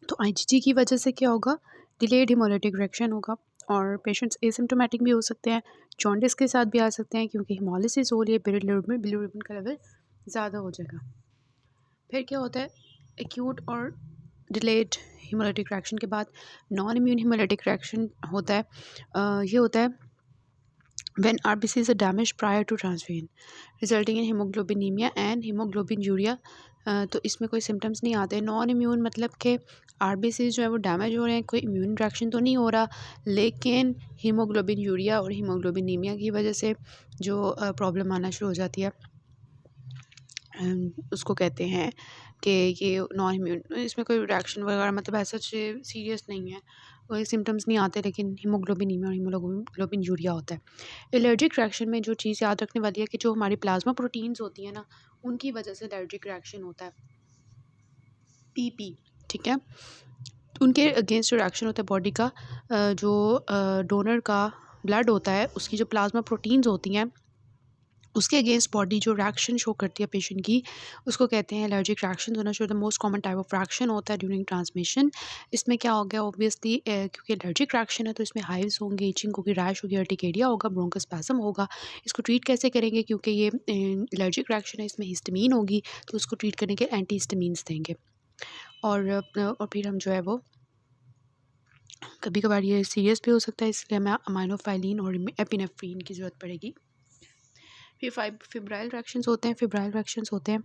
तो आईजीजी की वजह से क्या होगा, डिलेड हिमोलिटिक रिएक्शन होगा और पेशेंट्स एसिम्प्टोमेटिक भी हो सकते हैं, जॉन्डिस के साथ भी आ सकते हैं क्योंकि हिमोलिसिस हो रही है, बिलिरुबिन का लेवल ज़्यादा हो जाएगा। फिर क्या होता है, एक्यूट और डिलेड हिमोलिटिक रिएक्शन के बाद नॉन इम्यून हिमोलिटिक रिएक्शन होता है। ये होता है when RBCs are damaged prior to transfusion resulting in hemoglobinemia and hemoglobinuria। तो इसमें कोई सिम्टम्स नहीं आते। नॉन इम्यून मतलब कि RBCs जो है वो डैमेज हो रहे हैं, कोई इम्यून रिएक्शन तो नहीं हो रहा, लेकिन हीमोग्लोबिन और हीमोग्लोबिनीमिया की वजह से जो प्रॉब्लम आना शुरू हो जाती है, उसको कहते हैं कि ये नॉन इम्यून। इसमें कोई रिएक्शन वगैरह मतलब ऐसा सीरियस नहीं है, कोई सिम्टम्स नहीं आते, लेकिन हीमोग्लोबिनीमिया और हीमोग्लोबिन यूरिया होता है। एलर्जिक रिएक्शन में जो चीज़ याद रखने वाली है कि जो हमारी प्लाज्मा प्रोटीन्स होती हैं ना, उनकी वजह से एलर्जिक रिएक्शन होता है, पीपी। ठीक है, उनके अगेंस्ट जो रिएक्शन होता है बॉडी का, जो डोनर का ब्लड होता है, उसकी जो प्लाज्मा प्रोटीन्स होती हैं, उसके अगेंस्ट बॉडी जो रिएक्शन शो करती है पेशेंट की, उसको कहते हैं एलर्जिक रिएक्शन होना। जो the most common type of reaction होता है ड्यूरिंग ट्रांसमिशन। इसमें क्या हो गया, ऑब्वियसली क्योंकि एलर्जिक रिएक्शन है तो इसमें हाइव्स होंगे, इचिंग होगी, रैश होगी, अर्टिकेरिया होगा, ब्रोंकोस्पैज्म होगा। इसको ट्रीट कैसे करेंगे, क्योंकि ये एलर्जिक रिएक्शन है, इसमें हिस्टामीन होगी, तो उसको ट्रीट करने के एंटी हिस्टामीन्स देंगे। और फिर हम जो है वो कभी कभार ये सीरियस भी हो सकता है, इसलिए हमें अमाइनोफाइलिन और एपिनेफ्रीन की ज़रूरत पड़ेगी। फिर फिब्राइल रिएक्शंस होते हैं। फिब्राइल रिएक्शंस होते हैं,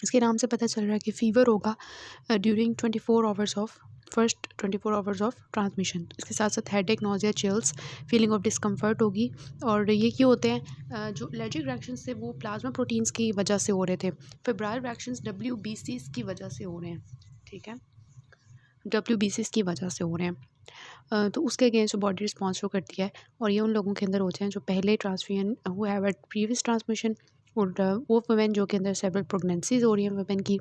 इसके नाम से पता चल रहा है कि फ़ीवर होगा during 24 hours of first 24 hours of transmission. इसके साथ साथ headache, nausea, chills, feeling of discomfort होगी। और ये क्यों होते हैं, जो एलर्जिक रिएक्शंस थे वो प्लाज्मा प्रोटीन्स की वजह से हो रहे थे। फिब्राइल रिएक्शंस WBCs की वजह से हो रहे हैं। ठीक है, WBCs की वजह से हो रहे हैं। तो उसके अगेंस्ट बॉडी रिस्पॉन्स शो करती है, और ये उन लोगों के अंदर होते हैं जो पहले transfusion who have at previous transmission, और वो वुमेन जो के अंदर सेवरल प्रेगनेंसीज हो रही हैं, वुमेन की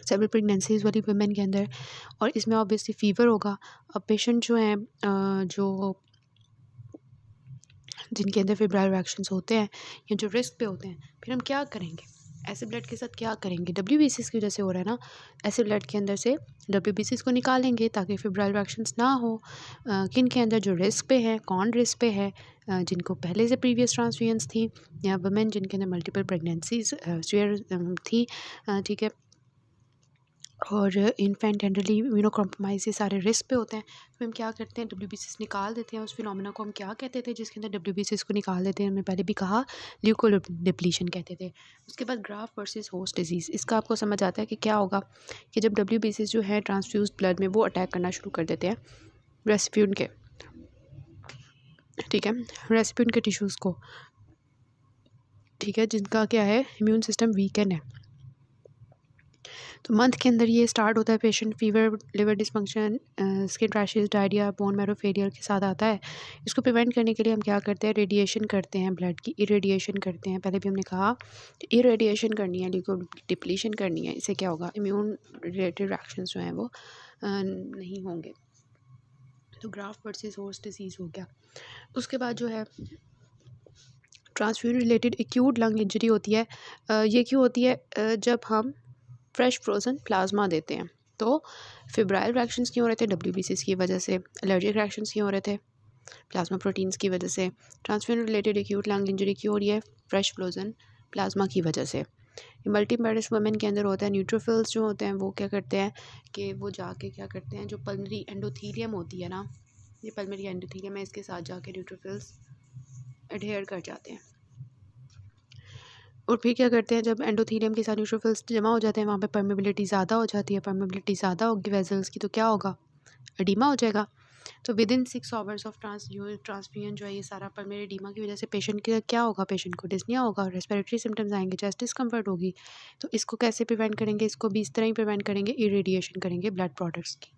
सेवरल प्रेगनेंसीज वाली वुमेन के अंदर, और इसमें ऑब्वियसली फ़ीवर होगा। अब पेशेंट जो हैं जो जिनके अंदर फिब्राइल रिएक्शंस होते हैं या जो रिस्क पे होते हैं, फिर हम क्या करेंगे, ऐसे ब्लड के साथ क्या करेंगे। WBCs की वजह से हो रहा है ना, ऐसे ब्लड के अंदर से WBCs को निकालेंगे ताकि फिब्राइल रिएक्शंस ना हो। किन के अंदर जो रिस्क पे है, कौन रिस्क पे है, जिनको पहले से प्रीवियस ट्रांसफ्यूजन्स थी, या वुमेन जिनके अंदर मल्टीपल प्रेगनेंसीज थी। ठीक है, और इन्फेंट जनरली इम्यूनोकॉम्प्रोमाइज़, ये सारे रिस्क पे होते हैं। तो हम क्या करते हैं, WBCs निकाल देते हैं। उस फिनोमेना को हम क्या कहते थे जिसके अंदर WBCs को निकाल देते हैं, हमने पहले भी कहा, ल्यूकोडिप्लीशन कहते थे। उसके बाद ग्राफ्ट वर्सेस होस्ट डिजीज़, इसका आपको समझ आता है कि क्या होगा कि जब WBCs जो है ट्रांसफ्यूज्ड ब्लड में वो अटैक करना शुरू कर देते हैं रेसिपिएंट के। ठीक है, रेसिपिएंट के टिश्यूज़ को। ठीक है, जिनका क्या है, इम्यून सिस्टम वीकन है। तो मंथ के अंदर ये स्टार्ट होता है, patient fever, liver dysfunction, skin rashes, diarrhoea, bone marrow failure के साथ आता है। इसको प्रिवेंट करने के लिए हम क्या करते हैं, रेडिएशन करते हैं, ब्लड की इरेडिएशन करते हैं। पहले भी हमने कहा इरेडिएशन करनी है, डिप्लीशन करनी है। इससे क्या होगा, इम्यून रिलेटेड रिएक्शंस जो हैं वो नहीं होंगे। तो ग्राफ्ट वर्सेस होस्ट डिजीज़ हो गया। उसके बाद जो है transfusion related acute lung injury होती है। ये क्यों होती है, जब हम फ्रेश फ्रोज़न प्लाज्मा देते हैं। तो फिब्राइल रिएक्शंस क्यों हो रहे थे, WBCs की वजह से। एलर्जिक रिएक्शंस क्यों हो रहे थे, प्लाज्मा प्रोटीन्स की वजह से। Transfusion related acute lung injury क्यों हो रही है, फ्रेश फ्रोज़न प्लाज्मा की वजह से। मल्टीमेरिस वुमेन के अंदर होता है, न्यूट्रोफिल्स जो होते हैं वो क्या करते हैं कि वो जाके क्या करते हैं, जो पल्मरी एंडोथीलियम होती है ना, ये पल्मरी एंडोथीलियम है, इसके साथ जाके न्यूट्रोफिल्स एडहेयर कर जाते हैं। और फिर क्या करते हैं, जब एंडोथीलियम के साथ न्यूट्रोफिल्स जमा हो जाते हैं, वहाँ पे परमेबिलिटी ज़्यादा हो जाती है। परमेबिलिटी ज़्यादा होगी वेजल्स की, तो क्या होगा, एडीमा हो जाएगा। तो with in 6 hours of transfusion जो है, ये सारा परमेबल एडीमा की वजह से पेशेंट के क्या होगा, पेशेंट को डिस्निया होगा, रेस्पिरेटरी सिम्टम्स आएंगे, चेस्ट डिस्कम्फर्ट होगी। तो इसको कैसे प्रिवेंट करेंगे, इसको भी इस तरह ही प्रिवेंट करेंगे, इरेडिएशन करेंगे ब्लड प्रोडक्ट्स की।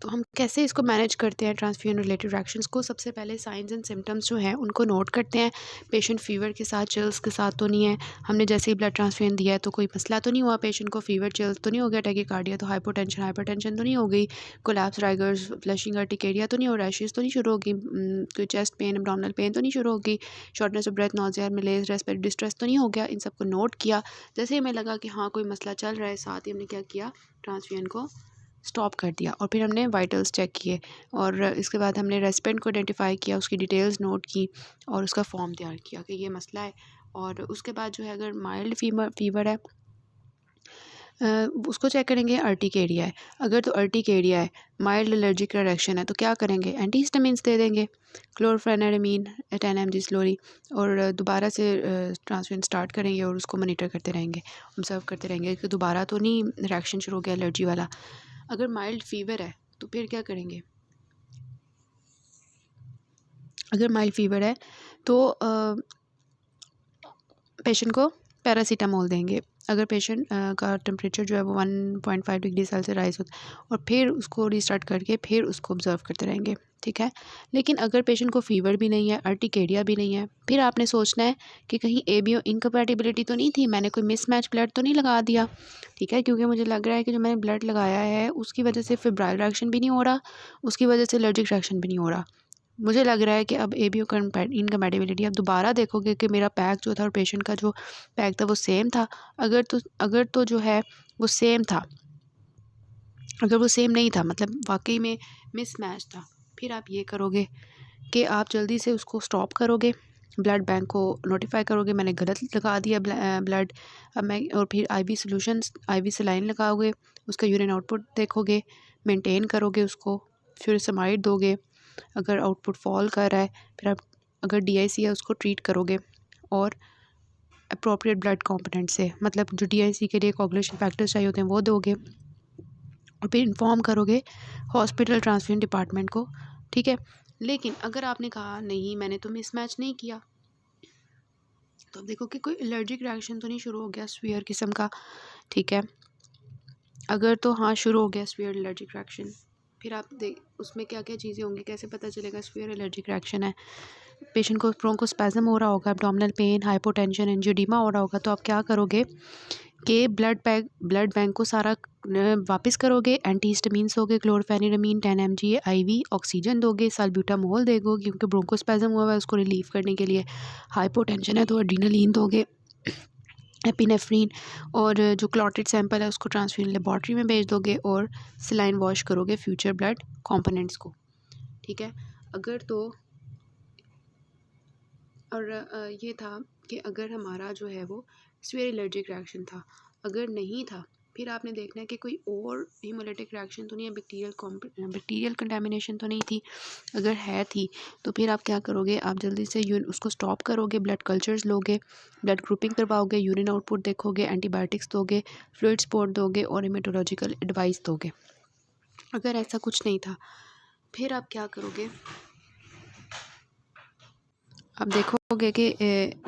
तो हम कैसे इसको मैनेज करते हैं ट्रांसफ्यूजन रिलेटेड रिएक्शंस को? सबसे पहले साइंस एंड सिम्टम्स जो हैं उनको नोट करते हैं। पेशेंट फ़ीवर के साथ, चिल्स के साथ तो नहीं है। हमने जैसे ही ब्लड ट्रांसफ्यूजन दिया है तो कोई मसला तो नहीं हुआ पेशेंट को? फ़ीवर, चिल्स तो नहीं हो गया? टैकीकार्डिया तो हाइपरटेंशन तो नहीं हो गई? कोलैप्स, राइगर्स, फ्लशिंग, अर्टिकेरिया तो नहीं हो? रैशेज़ तो नहीं शुरू होगी? कोई चेस्ट पेन, एब्डोमिनल पेन तो नहीं शुरू होगी? Shortness of breath, nausea, malaise, respiratory distress तो नहीं हो गया? इन सबको नोट किया। जैसे ही हमें लगा कि हाँ कोई मसला चल रहा है, साथ ही हमने क्या किया, ट्रांसफ्यूजन को स्टॉप कर दिया और फिर हमने वाइटल्स चेक किए और इसके बाद हमने रेसिपिएंट को आइडेंटिफाई किया, उसकी डिटेल्स नोट की और उसका फॉर्म तैयार किया कि ये मसला है। और उसके बाद जो है अगर माइल्ड फीवर है उसको चेक करेंगे अर्टिकेरिया है। अगर तो अर्टिकेरिया है, माइल्ड एलर्जिक रिएक्शन है तो क्या करेंगे, एंटीहिस्टामिन्स दे देंगे, क्लोरफेनेरामीन 10 mg स्लोरी, और दोबारा से ट्रांसफ्यूजन स्टार्ट करेंगे और उसको मॉनिटर करते रहेंगे, ऑब्जर्व करते रहेंगे कि दोबारा तो नहीं रिएक्शन शुरू हो गया एलर्जी वाला। अगर माइल्ड फीवर है तो फिर क्या करेंगे, अगर माइल्ड फीवर है तो पेशेंट को पैरासीटामोल देंगे। अगर पेशेंट का टेम्परेचर जो है वो 1.5 डिग्री सेल्सियस राइज होता है और फिर उसको रीस्टार्ट करके फिर उसको ऑब्जर्व करते रहेंगे, ठीक है। लेकिन अगर पेशेंट को फ़ीवर भी नहीं है, अर्टिकेरिया भी नहीं है, फिर आपने सोचना है कि कहीं एबीओ इनकम्पैटिबिलिटी तो नहीं थी, मैंने कोई मिसमैच ब्लड तो नहीं लगा दिया, ठीक है। क्योंकि मुझे लग रहा है कि जो मैंने ब्लड लगाया है उसकी वजह से फिब्राइल रिएक्शन भी नहीं हो रहा, उसकी वजह से एलर्जिक रिएक्शन भी नहीं हो रहा। मुझे लग रहा है कि अब एबीओ इनकम्पैटिबिलिटी, अब दोबारा देखोगे कि मेरा पैक जो था और पेशेंट का जो पैक था वो सेम था। अगर तो जो है वो सेम था, अगर वो सेम नहीं था मतलब वाकई में मिसमैच था, फिर आप ये करोगे कि आप जल्दी से उसको स्टॉप करोगे, ब्लड बैंक को नोटिफाई करोगे मैंने गलत लगा दिया ब्लड। अब मैं और फिर आईवी सॉल्यूशंस, आईवी सलाइन लगाओगे, उसका यूरिन आउटपुट देखोगे, मेंटेन करोगे उसको, फिर समाइड दोगे। अगर आउटपुट फॉल कर रहा है फिर आप, अगर डीआईसी है उसको ट्रीट करोगे और अप्रोप्रिएट ब्लड कंपोनेंट से, मतलब जो डीआईसी के लिए कोagulation फैक्टर्स चाहिए होते हैं वो दोगे और फिर इन्फॉर्म करोगे हॉस्पिटल ट्रांसफ्यूजन डिपार्टमेंट को, ठीक है। लेकिन अगर आपने कहा नहीं मैंने तो मिसमैच नहीं किया, तो अब देखो कि कोई एलर्जिक रिएक्शन तो नहीं शुरू हो गया स्वीयर किस्म का, ठीक है। अगर तो हाँ शुरू हो गया स्वीयर एलर्जिक रिएक्शन, फिर आप देख उसमें क्या क्या चीज़ें होंगी, कैसे पता चलेगा स्वीयर एलर्जिक रिएक्शन है। पेशेंट को ब्रोंकोस्पैज़म हो रहा होगा, एब्डोमिनल पेन, हाइपोटेंशन, एंजियोडीमा हो रहा होगा, तो आप क्या करोगे कि ब्लड बैंक को सारा वापस करोगे, एंटीहिस्टामिन्स दोगे, क्लोरफेनिरामीन 10 mg आईवी, ऑक्सीजन दोगे, साल्ब्यूटामोल दोगे क्योंकि ब्रोंकोस्पैज़म हुआ हुआ है उसको रिलीव करने के लिए, हाइपोटेंशन है तो एड्रेनालिन दोगे, एपिनेफ्रीन, और जो क्लॉटेड सैंपल है उसको ट्रांसफ्यूजन लेबॉर्ट्री में भेज दोगे और सलाइन वॉश करोगे फ्यूचर ब्लड कंपोनेंट्स को, ठीक है। अगर तो और ये था कि अगर हमारा जो है वो सीवियर एलर्जिक रिएक्शन था, अगर नहीं था फिर आपने देखना है कि कोई और हीमोलिटिक रिएक्शन तो नहीं है, बैक्टीरियल कंटामिनेशन तो नहीं थी। अगर है थी तो फिर आप क्या करोगे, आप जल्दी से उसको स्टॉप करोगे, ब्लड कल्चर्स लोगे, ब्लड ग्रुपिंग करवाओगे, यूरिन आउटपुट देखोगे, एंटीबायोटिक्स दोगे, फ्लूइड सपोर्ट दोगे और हेमेटोलॉजिकल एडवाइस दोगे। अगर ऐसा कुछ नहीं था फिर आप क्या करोगे, आप देखोगे कि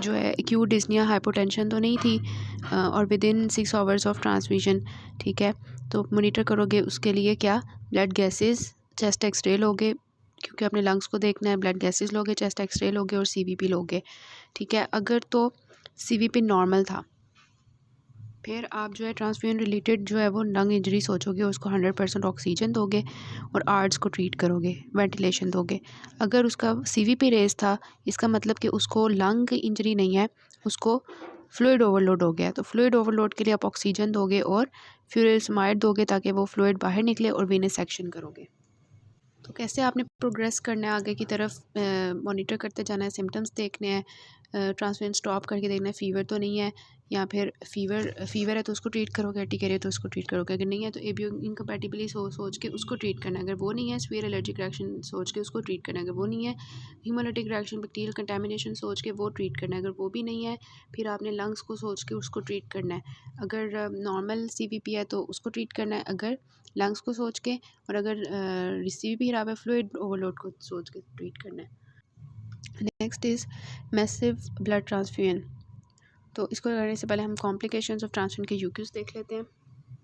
जो है एक्यूट डिस्निया हाइपोटेंशन तो नहीं थी और with in 6 hours of transmission, ठीक है। तो मॉनिटर करोगे उसके लिए क्या, ब्लड गैसेस, चेस्ट एक्सरे लोगे क्योंकि अपने लंग्स को देखना है, ब्लड गैसेस लोगे, चेस्ट एक्सरे लोगे और सीवीपी लोगे, ठीक है। अगर तो सीवीपी नॉर्मल था फिर आप जो है ट्रांसफ्यूजन रिलेटेड जो है वो लंग इंजरी सोचोगे, उसको 100% ऑक्सीजन दोगे और आर्ट्स को ट्रीट करोगे, वेंटिलेशन दोगे। अगर उसका सीवीपी रेज था इसका मतलब कि उसको लंग इंजरी नहीं है, उसको फ्लूइड ओवरलोड हो गया, तो फ्लूइड ओवरलोड के लिए आप ऑक्सीजन दोगे और फ्यूरास्माइड दोगे ताकि वो फ्लूइड बाहर निकले और वेनस सेक्शन करोगे। तो कैसे आपने प्रोग्रेस करना है आगे की तरफ, मॉनिटर करते जाना है, सिम्टम्स देखने हैं, ट्रांसफ्यूजन स्टॉप करके देखना है फ़ीवर तो नहीं है, या फिर फ़ीवर है तो उसको ट्रीट करोगे, अर्टिकेरिया है तो उसको ट्रीट करोगे, अगर नहीं है तो एबीओ इनकम्पैटिबिलिटी सोच के उसको ट्रीट करना है, अगर वो नहीं है सीवियर एलर्जिक रिएक्शन सोच के उसको ट्रीट करना है, अगर वो नहीं है हीमोलिटिक रिएक्शन बैक्टीरियल कंटामिनेशन सोच के वो ट्रीट करना है, अगर वो भी नहीं है फिर आपने लंग्स को सोच के उसको ट्रीट करना है, अगर नॉर्मल सीवीपी है तो उसको ट्रीट करना है, अगर लंग्स को सोच के, और अगर सीवीपी खराब है फ्लूइड ओवरलोड को सोच के ट्रीट करना है। Next is massive blood transfusion. तो इसको करने से पहले हम कॉम्प्लिकेशंस ऑफ ट्रांसफ्यूजन के यूक्यूज देख लेते हैं।